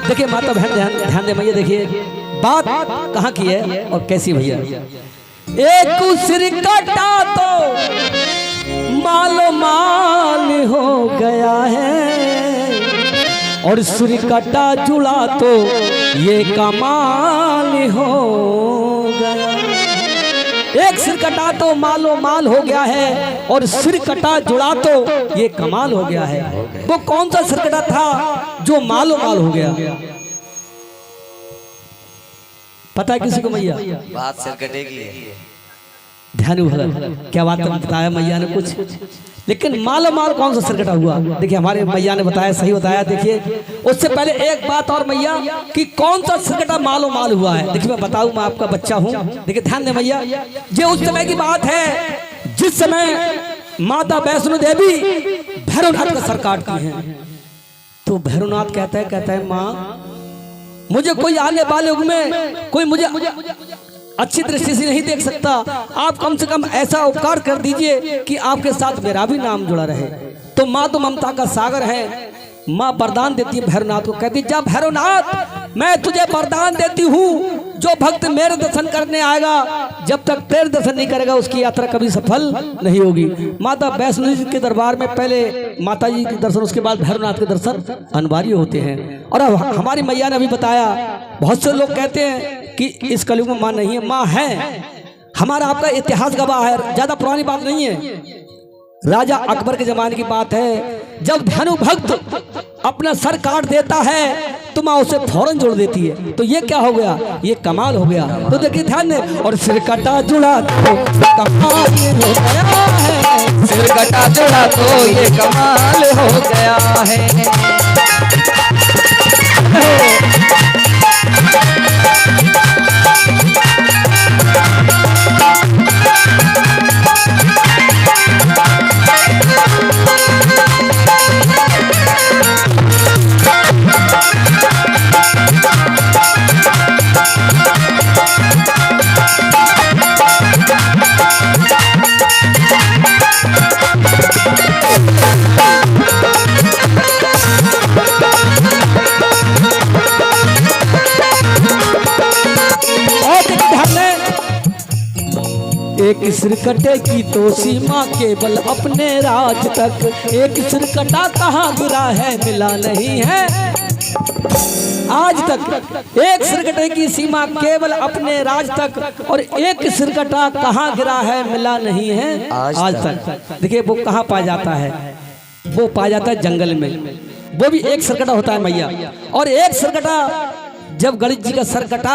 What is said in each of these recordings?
देखिए माता बहन ध्यान ध्यान दे भैया, देखिए बात कहाँ की है और कैसी भैया। एक सिर कटा तो मालो माल हो गया है, और सिर कटा जुड़ा तो ये कमाल हो गया। एक सिर कटा तो मालो माल हो गया है, और सिर कटा जुड़ा तो ये कमाल हो गया है। वो कौन सा सिर कटा था जो मालो माल हो गया? पता है किसी को मैया? बात सिर कटेगी। ध्यान भगत क्या बात बताया मैया ने कुछ, लेकिन मालो माल कौन सा सिर कटा हुआ? देखिए हमारे मैया ने बताया, सही बताया। देखिए उससे पहले एक बात और मैया कि कौन सा सिर कटा मालो माल हुआ है। देखिए मैं बताऊं, मैं आपका बच्चा हूं। देखिए ध्यान दे मैया, ये उस समय की बात है जिस समय माता वैष्णो देवी भैरवनाथ का सर काटती है। तो भैरवनाथ कहता है माँ, मुझे कोई आने वाले युग में कोई मुझे अच्छी दृष्टि से नहीं देख सकता, आप कम से कम ऐसा उपकार कर दीजिए कि आपके साथ मेरा भी नाम जुड़ा रहे। तो माँ तो ममता का सागर है, माँ वरदान देती है भैरवनाथ को, कहती जा भैरवनाथ मैं तुझे वरदान देती हूँ, जो भक्त मेरे दर्शन करने आएगा जब तक तेरे दर्शन नहीं करेगा उसकी यात्रा कभी सफल नहीं होगी। माता वैष्णो जी के दरबार में पहले माता जी के दर्शन, उसके बाद भैरवनाथ के दर्शन अनिवार्य होते हैं। और अब हमारी मैया ने अभी बताया, बहुत से लोग कहते हैं कि इस कलयुग में माँ नहीं है। माँ है, हमारा आपका इतिहास गवाह है, ज्यादा पुरानी बात नहीं है। राजा अकबर के जमाने की बात है, जब धनु भक्त अपना सर काट देता है तो माँ उसे फौरन जोड़ देती है। तो ये क्या हो गया? ये कमाल हो गया। तो देखिए ध्यान दे, और सिर कटा जुड़ा तो कमाल हो गया है, सिर कटा जुड़ा तो ये कमाल हो गया है। एक सिर कटे की तो सीमा केवल अपने राज तक, एक सिर कटा कहाँ गिरा है मिला नहीं है आज तक। एक सिर कटे की सीमा केवल अपने राज तक, और एक सिर कटा कहाँ गिरा है मिला नहीं है आज तक। देखिए वो कहाँ पाया जाता है? वो पाया जाता है जंगल में, वो भी एक सिर कटा होता है मैया। और एक सिर कटा जब गणेश जी का सर कटा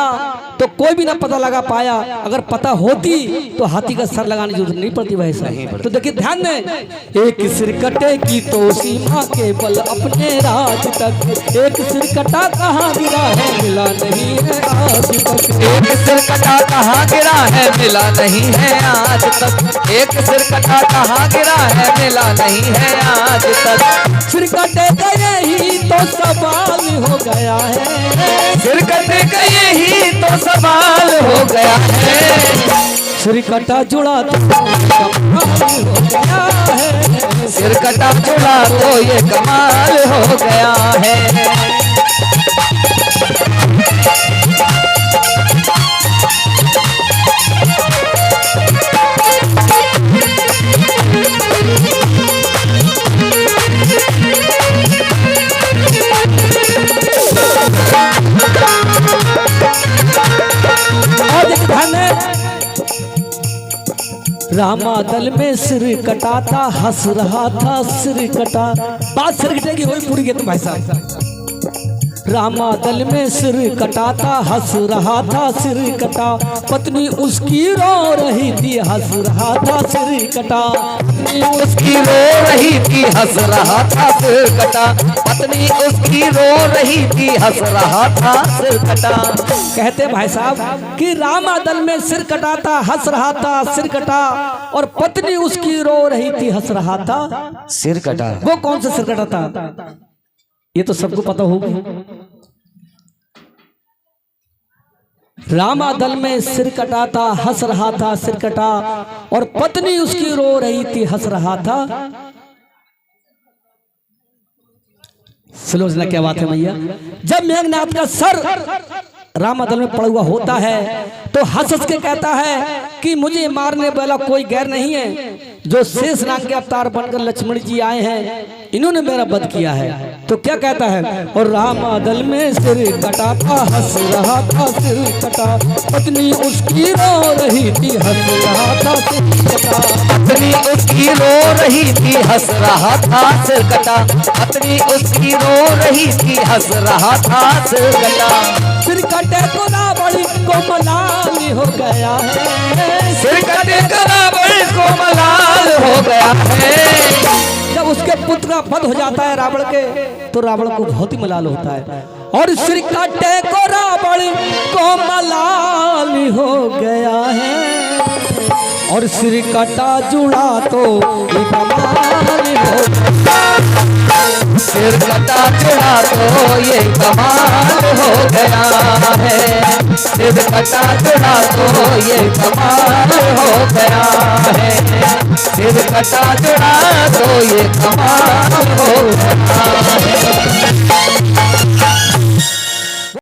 तो कोई भी ना पता लगा पाया, अगर पता होती तो हाथी का सर लगाने की जरूरत नहीं पड़ती वैसा ही। तो देखिए ध्यान दें, एक सिर कटे की तो सीमा केवल अपने राज तक, एक सिर कटा कहाँ गिरा है मिला नहीं है आज तक, एक सिर कटा कहाँ गिरा है मिला नहीं है आज तक, एक सिर कटा कहाँ गिरा है मिला नहीं है आज तक। सिर कटे गए ही तो सवाल हो गया है, सिर कटे गए ही तो सवाल हो गया है, सिर कटा जुड़ा तो कमाल हो गया है, सिर कटा जुड़ा तो ये कमाल हो गया है। रामा दल में सिर कटा था, हंस रहा था सिर कटा। बात सिर कटे की वही पूरी है तुम भाई साहब। रामा दल में सिर कटा था, हंस रहा था सिर कटा, पत्नी उसकी रो रही थी हंस रहा था सिर कटा, पत्नी उसकी रो रही थी हंस रहा था सिर कटा, पत्नी उसकी रो रही थी हंस रहा था सिर कटा। कहते भाई साहब कि रामा दल में सिर कटा था, हंस रहा था सिर कटा, और पत्नी उसकी रो रही थी हंस रहा था सिर कटा। वो कौन सा सिर कटा था? ये तो सबको पता होगा। रामा दल में सिर कटा था, हंस रहा था सिर कटा, और पत्नी उसकी रो रही थी हंस रहा था। सुलोचना क्या बात है मैया। जब मेघनाथ का सर रामादल में पड़ा हुआ होता है तो हंस हंस के कहता है कि मुझे मारने वाला कोई गैर नहीं है, जो शेष नाग के अवतार बनकर लक्ष्मण जी आए हैं इन्होंने मेरा वध किया है। तो क्या कहता है, और रामादल में सिर कटा था, हंस रहा था सिर कटा, पत्नी उसकी रो रही थी, हंस रहा था सिर कटा, पत्नी उसकी रो रही थी, हंस रहा था सिर कटा, पत्नी उसकी रो रही थी, हंस रहा था सिर कटा। सिर कटे को रावण को मलाल हो गया है, सिर कटे को रावण को मलाल हो गया है। जब उसके पुत्र का वध हो जाता है रावण के, तो रावण को बहुत ही मलाल होता है। और सिर कटे को रावण को मलाल हो गया है, और सिर कटा जुड़ा तो ये कमाल हो गया, सिर कटा जुड़ा तो ये कमाल हो गया है, सिर कटा जुड़ा तो ये कमाल हो गया है, सिर कटा जुड़ा तो ये कमाल हो गया।